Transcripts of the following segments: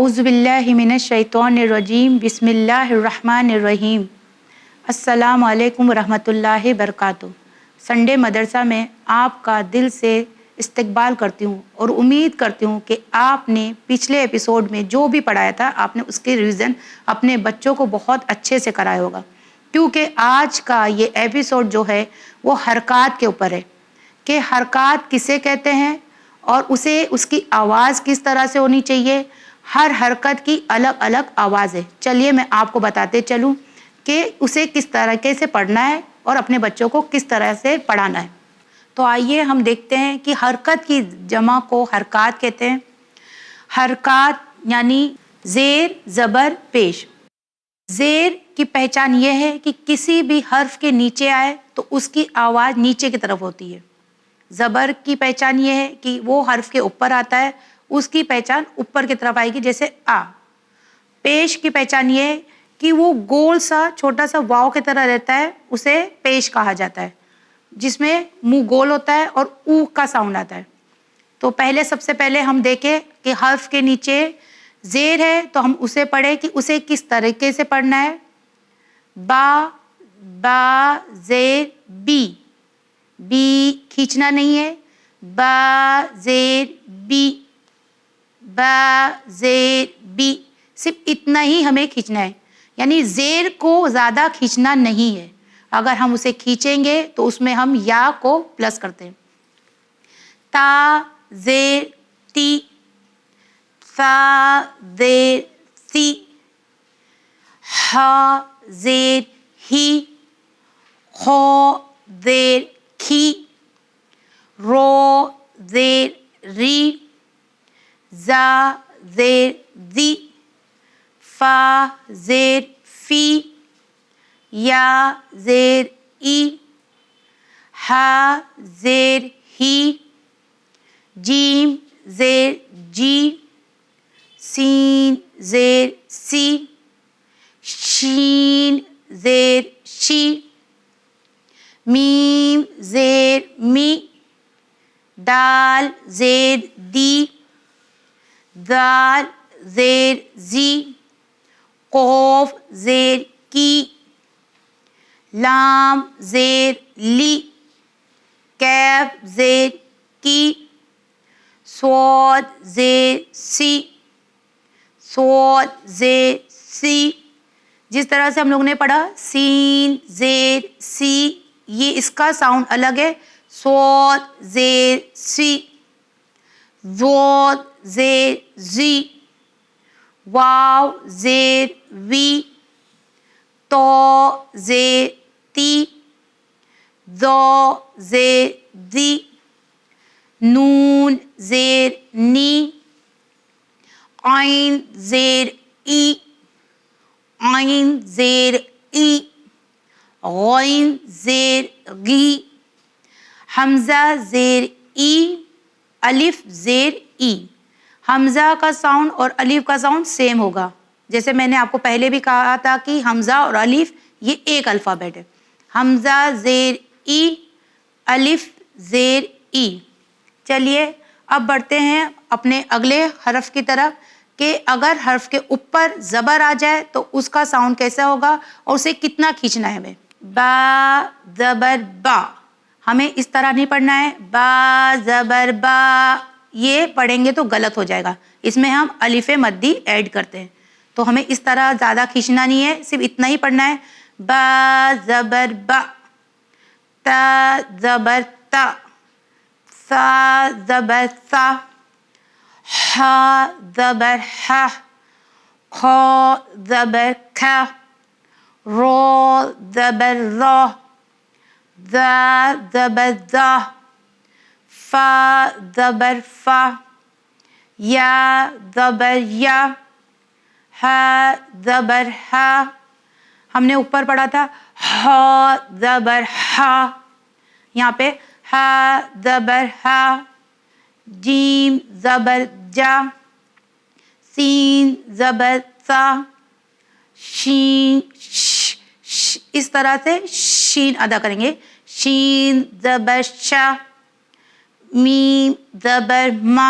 اعوذ باللہ من الشیطان الرجیم بسم اللہ الرحمن الرحیم السلام علیکم ورحمۃ اللہ وبرکاتہ۔ سنڈے مدرسہ میں آپ کا دل سے استقبال کرتی ہوں اور امید کرتی ہوں کہ آپ نے پچھلے ایپیسوڈ میں جو بھی پڑھایا تھا آپ نے اس کے ریویژن اپنے بچوں کو بہت اچھے سے کرایا ہوگا، کیونکہ آج کا یہ ایپیسوڈ جو ہے وہ حرکات کے اوپر ہے کہ حرکات کسے کہتے ہیں اور اس کی آواز کس طرح سے ہونی چاہیے۔ ہر حرکت کی الگ الگ آواز ہے۔ چلیے میں آپ کو بتاتے چلوں کہ اسے کس طریقے سے پڑھنا ہے اور اپنے بچوں کو کس طرح سے پڑھانا ہے۔ تو آئیے ہم دیکھتے ہیں کہ حرکت کی جمع کو حرکات کہتے ہیں۔ حرکات یعنی زیر زبر پیش۔ زیر کی پہچان یہ ہے کہ کسی بھی حرف کے نیچے آئے تو اس کی آواز نیچے کی طرف ہوتی ہے۔ زبر کی پہچان یہ ہے کہ وہ حرف کے اوپر آتا ہے، اس کی پہچان اوپر کی طرف آئے گی، جیسے آ۔ پیش کی پہچان یہ ہے کہ وہ گول سا چھوٹا سا واو کی طرح رہتا ہے، اسے پیش کہا جاتا ہے، جس میں منہ گول ہوتا ہے اور او کا ساؤنڈ آتا ہے۔ تو سب سے پہلے ہم دیکھیں کہ حرف کے نیچے زیر ہے تو ہم اسے پڑھیں کہ اسے کس طریقے سے پڑھنا ہے۔ با، با زیر بی، بی کھینچنا نہیں ہے، با زیر بی، با زیر بی، صرف اتنا ہی ہمیں کھینچنا ہے، یعنی زیر کو زیادہ کھینچنا نہیں ہے۔ اگر ہم اسے کھینچیں گے تو اس میں ہم یا کو پلس کرتے ہیں۔ تا زیر تی، ثا زیر سی، ہا زیر ہی، خو زیر کھی، رو زیر ری، زا زیر زی، فا زیر فی، یا زیر ای، ہا زیر ہی، جیم زیر جی، سین زیر سی، شین زیر شی، میم زیر می، دال زیر دی، دال زیر زی، قوف زیر کی، لام زیر لی، کیف زیر کی، صاد زیر سی، صاد زیر سی۔ جس طرح سے ہم لوگوں نے پڑھا سین زیر سی، یہ اس کا ساؤنڈ الگ ہے، صاد زیر سی، ضاد زیر زی، واو زیر وی، تو زیر تی، ذو زیر دی، نون زیر نی، عین زیر ای، عین زیر ای، غین زیر غی، حمزہ زیر ای، الف زیر ای۔ حمزہ کا ساؤنڈ اور الف کا ساؤنڈ سیم ہوگا، جیسے میں نے آپ کو پہلے بھی کہا تھا کہ حمزہ اور الف یہ ایک الفابیٹ ہے۔ حمزہ زیر ای، الف زیر ای۔ چلیے اب بڑھتے ہیں اپنے اگلے حرف کی طرف کہ اگر حرف کے اوپر زبر آ جائے تو اس کا ساؤنڈ کیسا ہوگا اور اسے کتنا کھینچنا ہے ہمیں۔ با زبر با، ہمیں اس طرح نہیں پڑھنا ہے، با زبر با، یہ پڑھیں گے تو غلط ہو جائے گا، اس میں ہم الف مدی ایڈ کرتے ہیں، تو ہمیں اس طرح زیادہ کھینچنا نہیں ہے، صرف اتنا ہی پڑھنا ہے۔ با زبر با، تا زبر تا، سا زبر سا، ہا زبر ہا، کھا زبر کھا، رو زبر را، زا زبر زا، فا زبر فا، یا زبر یا، ہا زبر ہا۔ ہم نے اوپر پڑھا تھا ہا زبر ہا، یہاں پہ ہا زبر ہا، جیم زبر جا، سین زبر سا، شین ش، اس طرح سے شین ادا کریں گے، شین زبر شا، میم زبر ما،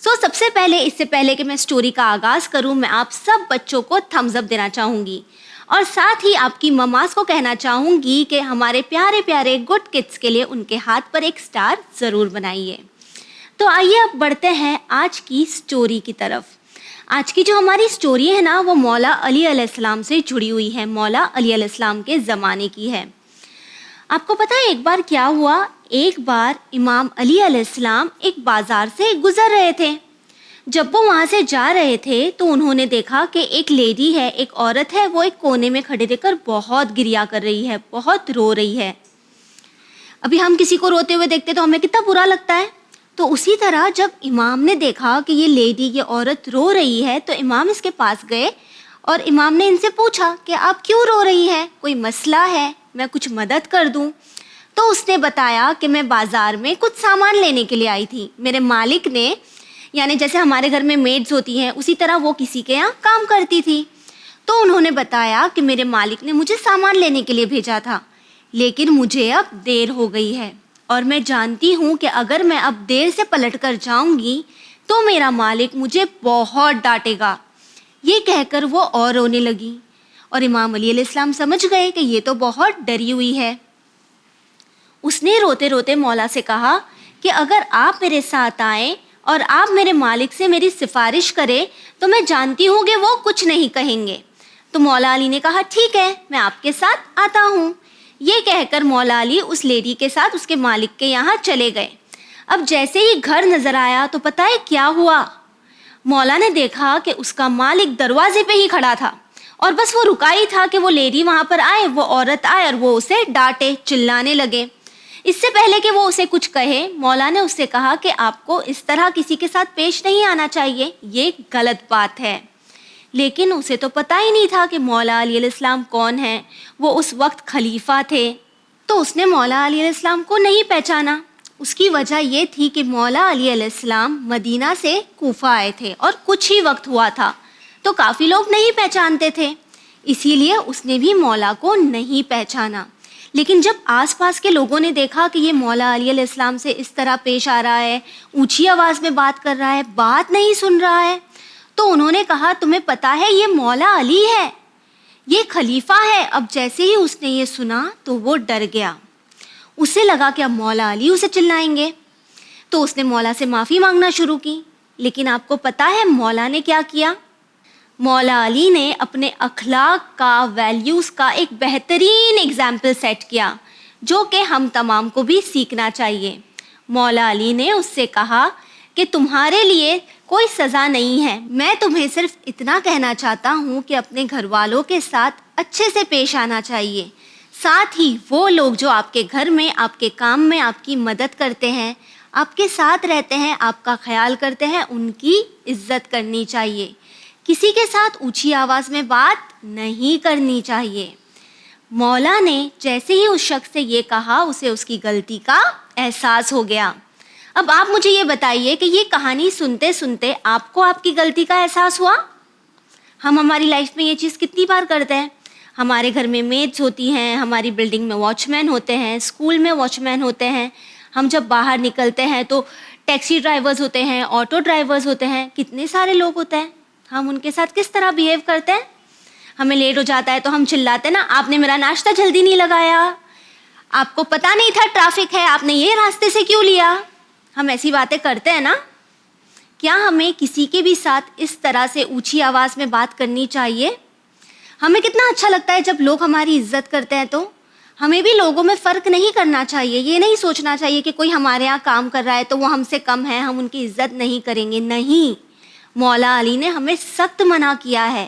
سب سے پہلے اس سے پہلے کہ میں اسٹوری کا آغاز کروں، میں آپ سب بچوں کو تھمز اپ دینا چاہوں گی اور ساتھ ہی آپ کی مماز کو کہنا چاہوں گی کہ ہمارے پیارے پیارے گڈ کڈس کے لیے ان کے ہاتھ پر ایک اسٹار ضرور بنائیے۔ تو آئیے اب بڑھتے ہیں آج کی اسٹوری کی طرف۔ آج کی جو ہماری اسٹوری ہے نا، وہ مولا علی علیہ السلام سے جڑی ہوئی ہے، مولا علی علیہ السلام کے زمانے کی ہے۔ آپ کو پتہ ہے ایک بار کیا ہوا؟ ایک بار امام علی علیہ السلام ایک بازار سے گزر رہے تھے۔ جب وہ وہاں سے جا رہے تھے تو انہوں نے دیکھا کہ ایک لیڈی ہے، ایک عورت ہے، وہ ایک کونے میں کھڑے رہ کر بہت گریا کر رہی ہے، بہت رو رہی ہے۔ ابھی ہم کسی کو روتے ہوئے دیکھتے تو ہمیں کتنا برا لگتا ہے، تو اسی طرح جب امام نے دیکھا کہ یہ لیڈی، یہ عورت رو رہی ہے، تو امام اس کے پاس گئے اور امام نے ان سے پوچھا کہ آپ کیوں رو رہی ہے؟ کوئی مسئلہ ہے؟ میں کچھ مدد کر دوں؟ تو اس نے بتایا کہ میں بازار میں کچھ سامان لینے کے لیے آئی تھی، میرے مالک نے، یعنی جیسے ہمارے گھر میں میڈز ہوتی ہیں اسی طرح وہ کسی کے یہاں کام کرتی تھی، تو انہوں نے بتایا کہ میرے مالک نے مجھے سامان لینے کے لیے بھیجا تھا، لیکن مجھے اب دیر ہو گئی ہے اور میں جانتی ہوں کہ اگر میں اب دیر سے پلٹ کر جاؤں گی تو میرا مالک مجھے بہت ڈانٹے گا۔ یہ کہہ کر وہ اور رونے لگی اور امام علی علیہ السلام سمجھ گئے کہ یہ تو بہت ڈری ہوئی ہے۔ اس نے روتے روتے مولا سے کہا کہ اگر آپ میرے ساتھ آئیں اور آپ میرے مالک سے میری سفارش کرے تو میں جانتی ہوں کہ وہ کچھ نہیں کہیں گے۔ تو مولا علی نے کہا ٹھیک ہے، میں آپ کے ساتھ آتا ہوں۔ یہ کہہ کر مولا علی اس لیڈی کے ساتھ اس کے مالک کے یہاں چلے گئے۔ اب جیسے ہی گھر نظر آیا تو پتہ ہے کیا ہوا؟ مولا نے دیکھا کہ اس کا مالک دروازے پہ ہی کھڑا تھا اور بس وہ رکا ہی تھا کہ وہ لیڈی وہاں پر آئے، وہ عورت آئے اور وہ اسے ڈانٹے، چلانے لگے۔ اس سے پہلے کہ وہ اسے کچھ کہے، مولا نے اس سے کہا کہ آپ کو اس طرح کسی کے ساتھ پیش نہیں آنا چاہیے، یہ غلط بات ہے۔ لیکن اسے تو پتہ ہی نہیں تھا کہ مولا علی علیہ السلام کون ہیں، وہ اس وقت خلیفہ تھے، تو اس نے مولا علی علیہ السلام کو نہیں پہچانا۔ اس کی وجہ یہ تھی کہ مولا علی علیہ السلام مدینہ سے کوفہ آئے تھے اور کچھ ہی وقت ہوا تھا، تو کافی لوگ نہیں پہچانتے تھے، اسی لیے اس نے بھی مولا کو نہیں پہچانا۔ لیکن جب آس پاس کے لوگوں نے دیکھا کہ یہ مولا علی علیہ السلام سے اس طرح پیش آ رہا ہے، اونچی آواز میں بات کر رہا ہے، بات نہیں سن رہا ہے، تو انہوں نے کہا تمہیں پتہ ہے یہ مولا علی ہے، یہ خلیفہ ہے۔ اب جیسے ہی اس نے یہ سنا تو وہ ڈر گیا، اسے لگا کہ اب مولا علی اسے چلائیں گے، تو اس نے مولا سے معافی مانگنا شروع کی۔ لیکن آپ کو پتہ ہے مولا نے کیا کیا؟ مولا علی نے اپنے اخلاق کا، ویلیوز کا ایک بہترین اگزامپل سیٹ کیا جو کہ ہم تمام کو بھی سیکھنا چاہیے۔ مولا علی نے اس سے کہا کہ تمہارے لیے کوئی سزا نہیں ہے، میں تمہیں صرف اتنا کہنا چاہتا ہوں کہ اپنے گھر والوں کے ساتھ اچھے سے پیش آنا چاہیے، ساتھ ہی وہ لوگ جو آپ کے گھر میں، آپ کے کام میں آپ کی مدد کرتے ہیں، آپ کے ساتھ رہتے ہیں، آپ کا خیال کرتے ہیں، ان کی عزت کرنی چاہیے، کسی کے ساتھ اونچی آواز میں بات نہیں کرنی چاہیے۔ مولا نے جیسے ہی اس شخص سے یہ کہا، اسے اس کی غلطی کا احساس ہو گیا۔ اب آپ مجھے یہ بتائیے کہ یہ کہانی سنتے سنتے آپ کو آپ کی غلطی کا احساس ہوا؟ ہم ہماری لائف میں یہ چیز کتنی بار کرتے ہیں؟ ہمارے گھر میں میڈس ہوتی ہیں، ہماری بلڈنگ میں واچ مین ہوتے ہیں، اسکول میں واچ مین ہوتے ہیں، ہم جب باہر نکلتے ہیں تو ٹیکسی ڈرائیورز ہوتے ہیں، آٹو ڈرائیورز ہوتے ہیں، کتنے سارے لوگ ہوتے ہیں، ہم ان کے ساتھ کس طرح بیہیو کرتے ہیں؟ ہمیں لیٹ ہو جاتا ہے تو ہم چلاتے نا، آپ نے میرا ناشتہ جلدی نہیں لگایا، آپ کو پتہ نہیں تھا ٹریفک ہے، آپ نے یہ راستے سے کیوں لیا؟ ہم ایسی باتیں کرتے ہیں نا۔ کیا ہمیں کسی کے بھی ساتھ اس طرح سے اونچی آواز میں بات کرنی چاہیے؟ ہمیں کتنا اچھا لگتا ہے جب لوگ ہماری عزت کرتے ہیں، تو ہمیں بھی لوگوں میں فرق نہیں کرنا چاہیے، یہ نہیں سوچنا چاہیے کہ کوئی ہمارے یہاں کام کر رہا ہے تو وہ ہم سے کم ہے، ہم ان کی عزت نہیں کریں گے، نہیں۔ مولا علی نے ہمیں سخت منع کیا ہے،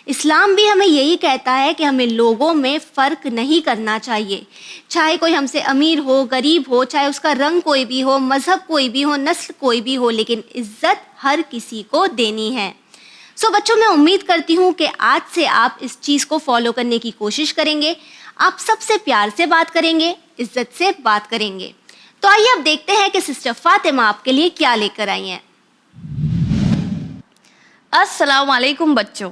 اسلام بھی ہمیں یہی کہتا ہے کہ ہمیں لوگوں میں فرق نہیں کرنا چاہیے، چاہے کوئی ہم سے امیر ہو، غریب ہو، چاہے اس کا رنگ کوئی بھی ہو، مذہب کوئی بھی ہو، نسل کوئی بھی ہو، لیکن عزت ہر کسی کو دینی ہے۔ بچوں، میں امید کرتی ہوں کہ آج سے آپ اس چیز کو فالو کرنے کی کوشش کریں گے، آپ سب سے پیار سے بات کریں گے، عزت سے بات کریں گے۔ تو آئیے اب دیکھتے ہیں کہ سسٹر فاطمہ آپ کے لیے کیا لے کر آئی ہیں۔ السلام علیکم بچوں،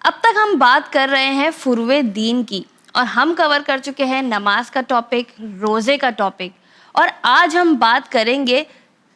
اب تک ہم بات کر رہے ہیں فروع دین کی، اور ہم کور کر چکے ہیں نماز کا ٹاپک، روزے کا ٹاپک، اور آج ہم بات کریں گے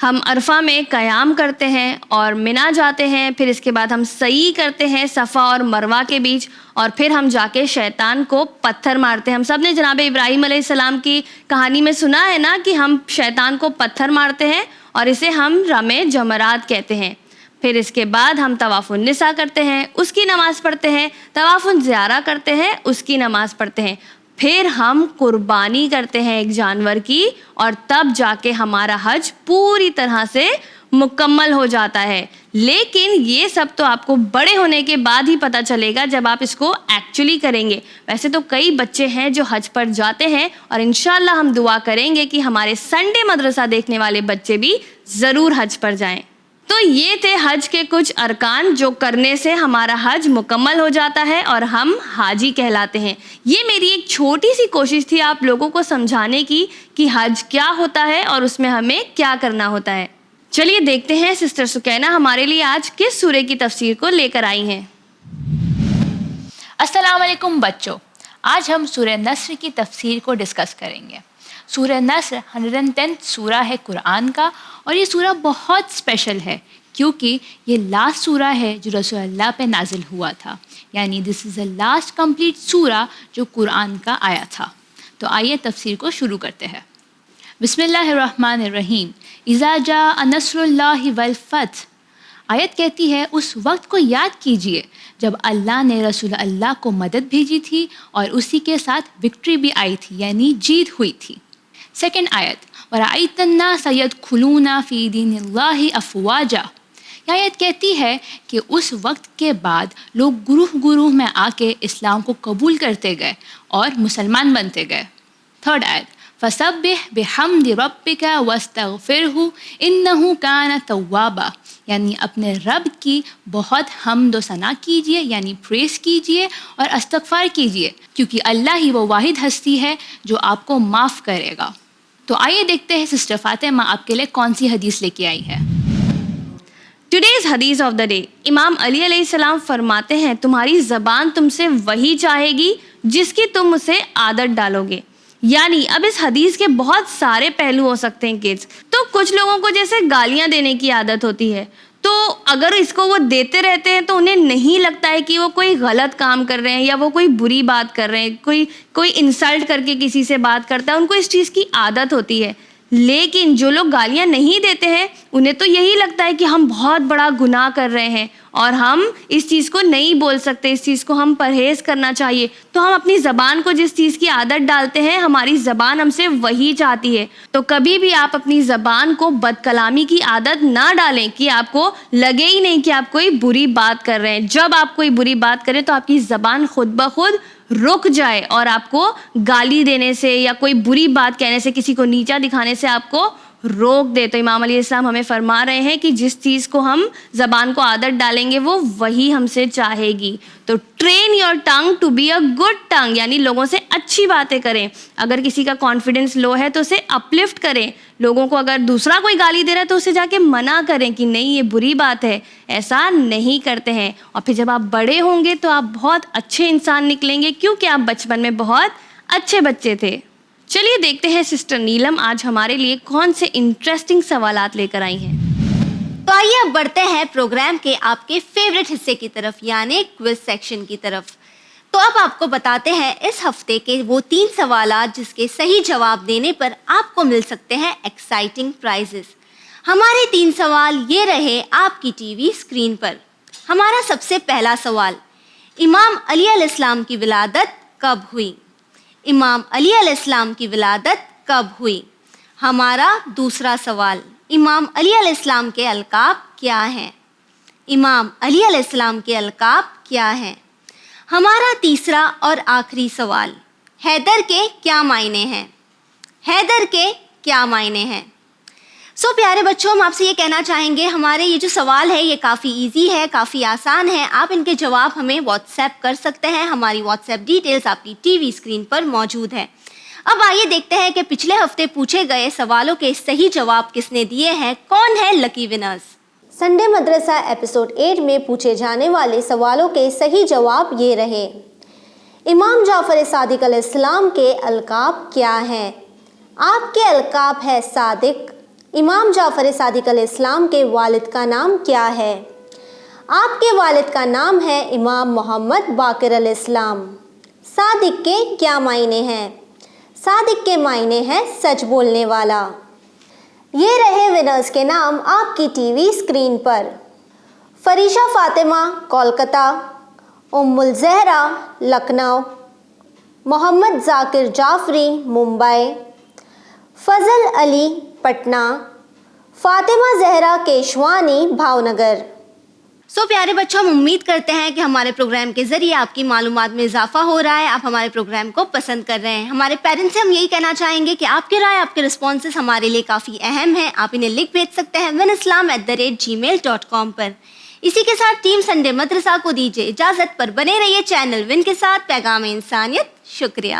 ہم عرفہ میں قیام کرتے ہیں اور منا جاتے ہیں، پھر اس کے بعد ہم سعی کرتے ہیں صفا اور مروہ کے بیچ، اور پھر ہم جا کے شیطان کو پتھر مارتے ہیں۔ ہم سب نے جناب ابراہیم علیہ السلام کی کہانی میں سنا ہے نا کہ ہم شیطان کو پتھر مارتے ہیں اور اسے ہم رمے جمرات کہتے ہیں۔ پھر اس کے بعد ہم طواف النساء کرتے ہیں، اس کی نماز پڑھتے ہیں، طواف الزیارہ کرتے ہیں، اس کی نماز پڑھتے ہیں، پھر ہم قربانی کرتے ہیں ایک جانور کی، اور تب جا کے ہمارا حج پوری طرح سے مکمل ہو جاتا ہے۔ لیکن یہ سب تو آپ کو بڑے ہونے کے بعد ہی پتہ چلے گا جب آپ اس کو ایکچولی کریں گے۔ ویسے تو کئی بچے ہیں جو حج پر جاتے ہیں، اور انشاءاللہ ہم دعا کریں گے کہ ہمارے سنڈے مدرسہ دیکھنے والے بچے بھی ضرور حج پر جائیں۔ تو یہ تھے حج کے کچھ ارکان جو کرنے سے ہمارا حج مکمل ہو جاتا ہے اور ہم حاجی کہلاتے ہیں۔ یہ میری ایک چھوٹی سی کوشش تھی آپ لوگوں کو سمجھانے کی کہ حج کیا ہوتا ہے اور اس میں ہمیں کیا کرنا ہوتا ہے۔ چلیے دیکھتے ہیں سسٹر سکینہ ہمارے لیے آج کس سورے کی تفسیر کو لے کر آئی ہیں۔ السلام علیکم بچوں، آج ہم سورہ نصر کی تفسیر کو ڈسکس کریں گے۔ سورہ نصر 110 سورہ ہے قرآن کا، اور یہ سورہ بہت اسپیشل ہے کیونکہ یہ لاسٹ سورہ ہے جو رسول اللہ پہ نازل ہوا تھا، یعنی دس از اے لاسٹ کمپلیٹ سورہ جو قرآن کا آیا تھا۔ تو آئیے تفسیر کو شروع کرتے ہیں۔ بسم اللہ الرحمن الرحیم۔ اذا جاء نصر اللہ والفتح، آیت کہتی ہے اس وقت کو یاد کیجئے جب اللہ نے رسول اللہ کو مدد بھیجی تھی اور اسی کے ساتھ وکٹری بھی آئی تھی، یعنی جیت ہوئی تھی۔ سیکنڈ آیت، وَرَأَيْتَ النَّاسَ يَدْخُلُونَ فِي دِينِ اللَّهِ أَفْوَاجًا، یہ آیت کہتی ہے کہ اس وقت کے بعد لوگ گروہ گروہ میں آ کے اسلام کو قبول کرتے گئے اور مسلمان بنتے گئے۔ تھرڈ آیت، فَسَبِّحْ بِحَمْدِ رَبِّكَ وَاسْتَغْفِرْهُ إِنَّهُ كَانَ تَوَّابًا، یعنی اپنے رب کی بہت حمد و ثنا کیجیے، یعنی پریز کیجیے اور استغفار کیجیے، کیونکہ اللہ ہی وہ واحد ہستی ہے جو آپ کو معاف کرے گا۔ تو آئیے دیکھتے ہیں سسٹر فاطمہ آپ کے لیے کون سی حدیث لے کے آئی ہے۔ ٹوڈیز حدیث آف دا ڈے، امام علی علیہ السلام فرماتے ہیں تمہاری زبان تم سے وہی چاہے گی جس کی تم اسے عادت ڈالو گے۔ یعنی اب اس حدیث کے بہت سارے پہلو ہو سکتے ہیں کڈز۔ تو کچھ لوگوں کو جیسے گالیاں دینے کی عادت ہوتی ہے، تو اگر اس کو وہ دیتے رہتے ہیں تو انہیں نہیں لگتا ہے کہ وہ کوئی غلط کام کر رہے ہیں یا وہ کوئی بری بات کر رہے ہیں، کوئی انسلٹ کر کے کسی سے بات کرتا ہے، ان کو اس چیز کی عادت ہوتی ہے۔ لیکن جو لوگ گالیاں نہیں دیتے ہیں انہیں تو یہی لگتا ہے کہ ہم بہت بڑا گناہ کر رہے ہیں اور ہم اس چیز کو نہیں بول سکتے، اس چیز کو ہم پرہیز کرنا چاہیے۔ تو ہم اپنی زبان کو جس چیز کی عادت ڈالتے ہیں ہماری زبان ہم سے وہی چاہتی ہے۔ تو کبھی بھی آپ اپنی زبان کو بد کلامی کی عادت نہ ڈالیں کہ آپ کو لگے ہی نہیں کہ آپ کوئی بری بات کر رہے ہیں۔ جب آپ کوئی بری بات کریں تو آپ کی زبان خود بخود رک جائے اور آپ کو گالی دینے سے یا کوئی بری بات کہنے سے، کسی کو نیچا دکھانے سے آپ کو روک دے۔ تو امام علیہ السلام ہمیں فرما رہے ہیں کہ جس چیز کو ہم زبان کو عادت ڈالیں گے وہ وہی ہم سے چاہے گی۔ تو train your thing to be a good thing, یعنی لوگوں سے اچھی باتیں کریں۔ اگر کسی کا کانفیڈنس لو ہے تو اسے اپلفٹ کریں۔ لوگوں کو اگر دوسرا کوئی گالی دے رہا ہے تو اسے جا کے منع کریں کہ نہیں یہ بری بات ہے، ایسا نہیں کرتے ہیں۔ اور پھر جب آپ بڑے ہوں گے تو آپ بہت اچھے انسان نکلیں گے کیونکہ آپ بچپن میں بہت اچھے بچے تھے۔ چلیے دیکھتے ہیں سسٹر نیلم آج ہمارے لیے کون سے انٹرسٹنگ سوالات لے کر آئی ہیں۔ تو آئیے اب بڑھتے ہیں پروگرام کے آپ کے فیوریٹ حصے کی طرف، یعنی کوئز سیکشن کی طرف۔ تو اب آپ کو بتاتے ہیں اس ہفتے کے وہ 3 سوالات جس کے صحیح جواب دینے پر آپ کو مل سکتے ہیں ایکسائٹنگ پرائزز۔ ہمارے 3 سوال یہ رہے آپ کی ٹی وی اسکرین پر۔ ہمارا سب سے پہلا سوال، امام علی علیہ السلام کی ولادت کب ہوئی؟ امام علی علیہ السلام کی ولادت کب ہوئی؟ ہمارا دوسرا سوال، امام علی علیہ السلام کے القاب کیا ہیں؟ امام علی علیہ السلام کے القاب کیا ہیں؟ ہمارا تیسرا اور آخری سوال، حیدر کے کیا معنی ہیں؟ حیدر کے کیا معنی ہیں؟ سو پیارے بچوں، ہم آپ سے یہ کہنا چاہیں گے ہمارے یہ جو سوال ہے یہ کافی ایزی ہے، کافی آسان ہے۔ آپ ان کے جواب ہمیں واٹس ایپ کر سکتے ہیں، ہماری واٹس ایپ ڈیٹیلز آپ کی ٹی وی اسکرین پر موجود ہے۔ اب آئیے دیکھتے ہیں کہ پچھلے ہفتے پوچھے گئے سوالوں کے صحیح جواب کس نے دیے ہیں، کون ہے لکی ونرز۔ سنڈے مدرسہ ایپیسوڈ 8 میں پوچھے جانے والے سوالوں کے صحیح جواب یہ رہے۔ امام جعفر صادق علیہ السلام کے القاب کیا ہیں؟ آپ کے القاب ہے صادق، امام جعفر صادق علیہ السلام کے والد کا نام کیا ہے؟ آپ کے والد کا نام ہے امام محمد باقر علیہ السلام۔ صادق کے کیا معنی ہیں؟ صادق کے معنی ہیں سچ بولنے والا۔ یہ رہے ونرز کے نام آپ کی ٹی وی اسکرین پر۔ فریشہ فاطمہ کولکتہ، ام الزہرا لکھنؤ، محمد ذاکر جعفری ممبئی، فضل علی پٹنہ، فاطمہ زہرا کیشوانی بھاونگر۔ سو پیارے بچوں، ہم امید کرتے ہیں کہ ہمارے پروگرام کے ذریعے آپ کی معلومات میں اضافہ ہو رہا ہے، آپ ہمارے پروگرام کو پسند کر رہے ہیں۔ ہمارے پیرنٹس سے ہم یہی کہنا چاہیں گے کہ آپ کی رائے، آپ کے رسپانسز ہمارے لیے کافی اہم ہیں۔ آپ انہیں لکھ بھیج سکتے ہیں winislam@gmail.com پر۔ اسی کے ساتھ ٹیم سنڈے مدرسہ کو دیجیے اجازت، پر بنے رہیے چینل ون کے ساتھ۔ پیغام انسانیت، شکریہ۔